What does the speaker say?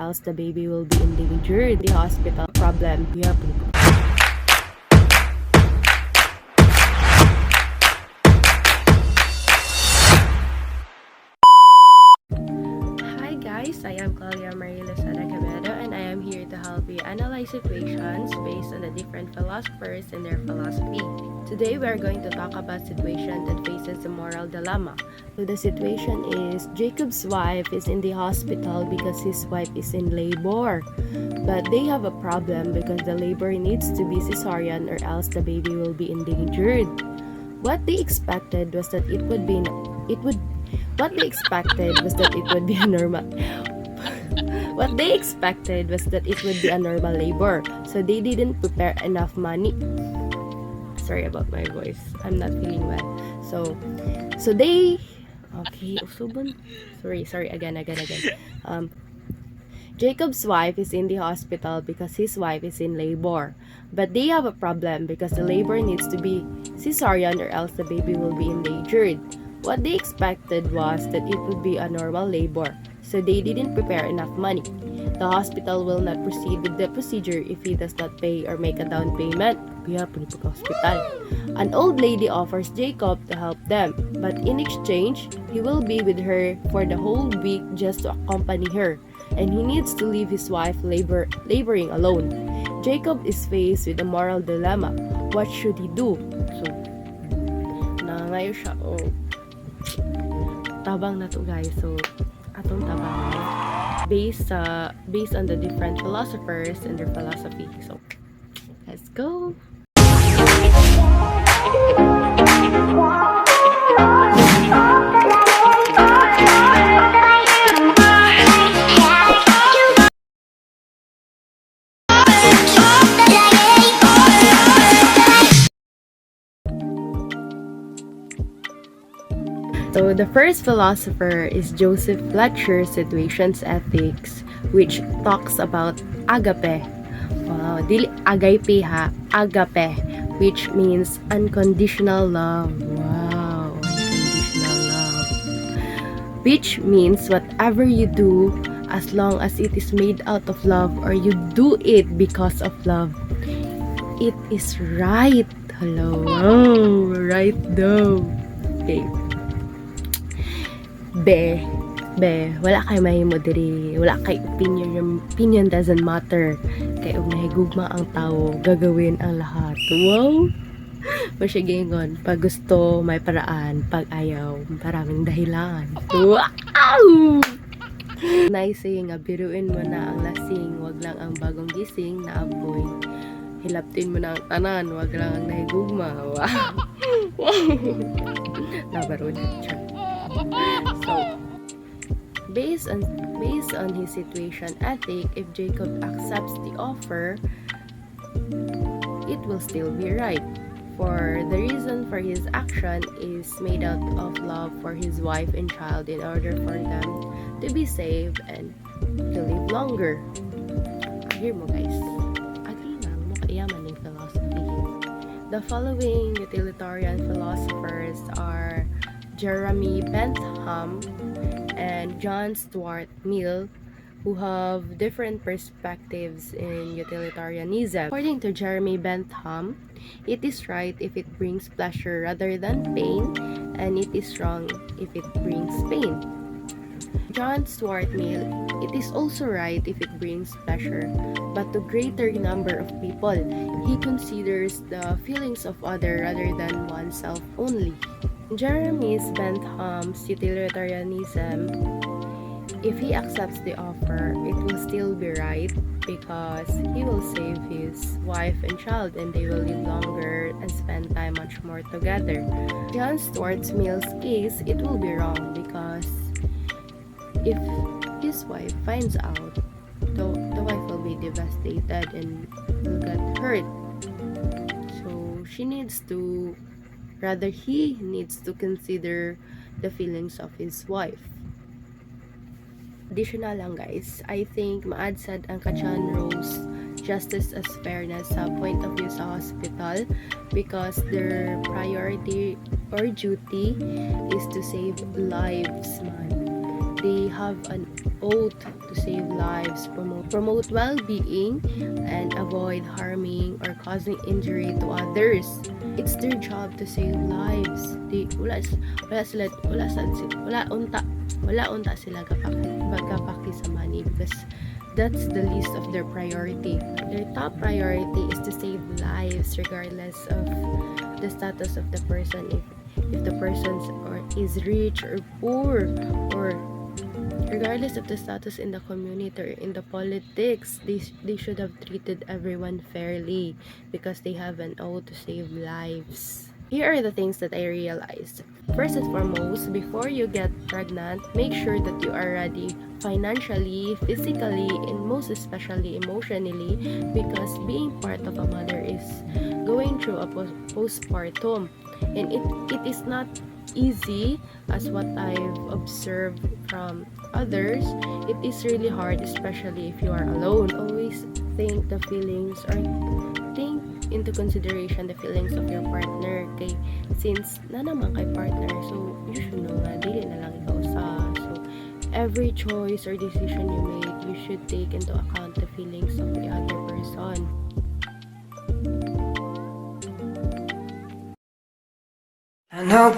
else the baby will be endangered. The hospital problem. Yeah, hi guys, I am Claudia Marie Lozada Cabedo and I am here to help you analyze situations based on the different philosophers and their philosophy. Today we are going to talk about situation that faces a moral dilemma. So the situation is Jacob's wife is in the hospital because his wife is in labor. But they have a problem because the labor needs to be cesarean or else the baby will be endangered. What they expected was that it would be a normal what they expected was that it would be a normal labor. So they didn't prepare enough money. Sorry about my voice. I'm not feeling well. So they okay, usubon. Sorry again. Jacob's wife is in the hospital because his wife is in labor. But they have a problem because the labor needs to be cesarean or else the baby will be endangered. What they expected was that it would be a normal labor, so they didn't prepare enough money. The hospital will not proceed with the procedure if he does not pay or make a down payment. Kaya punipag hospital. An old lady offers Jacob to help them, but in exchange, he will be with her for the whole week just to accompany her, and he needs to leave his wife laboring alone. Jacob is faced with a moral dilemma. What should he do? So, nangayo siya. Tabang na to guys. So, atong tabang based on the different philosophers and their philosophy. So, let's go. So the first philosopher is Joseph Fletcher, Situations Ethics, which talks about agape. Wow, dili agape ha, agape, which means unconditional love. Wow, unconditional love. Which means whatever you do, as long as it is made out of love or you do it because of love, it is right. Hello, oh, right though. Okay. Wala kay mahimo diri, wala kay opinion, your opinion doesn't matter. Kay ug nahigugma ang tao, gagawin ang lahat. Wow! Masyagingon, pag gusto, may paraan, pag ayaw, maraming dahilan. Wow! Nice saying nga, biruin mo na ang lasing, wag lang ang bagong gising na apoy. Hilaptin mo na ang tanan, wag lang ang nahigugma. Wow! Nabarod siya. So, based on his situation ethic, if Jacob accepts the offer, it will still be right. For the reason for his action is made out of love for his wife and child in order for them to be safe and to live longer. Hear mo guys. Agree lang, makayaman ng philosophy. The following utilitarian philosophers are Jeremy Bentham and John Stuart Mill, who have different perspectives in utilitarianism. According to Jeremy Bentham, it is right if it brings pleasure rather than pain, and it is wrong if it brings pain. John Stuart Mill, it is also right if it brings pleasure, but to greater number of people. He considers the feelings of others rather than oneself only. Jeremy Bentham's utilitarianism, if he accepts the offer, it will still be right because he will save his wife and child and they will live longer and spend time much more together. John Stuart Mill's case, it will be wrong because if his wife finds out, the wife will be devastated and will get hurt. So he needs to consider the feelings of his wife. Additional lang guys, I think maadsad ang Kachan Rose justice as fairness sa point of view sa hospital because their priority or duty is to save lives man. They have an oath to save lives, promote well-being, and avoid harming or causing injury to others. It's their job to save lives. Wala unta sila gapaki sa money because that's the least of their priority. Their top priority is to save lives regardless of the status of the person, if the person is rich or poor, or regardless of the status in the community or in the politics. They should have treated everyone fairly because they have an oath to save lives. Here are the things that I realized. First and foremost, before you get pregnant, make sure that you are ready financially, physically, and most especially emotionally, because being part of a mother is going through a postpartum, and it is not easy as what I've observed from others. It is really hard, especially if you are alone. Always think the feelings, or take into consideration the feelings of your partner, kay since na naman kay partner, so you should know na dili na lang ikaw sa. So every choice or decision you make, you should take into account the feelings of the other person. I know.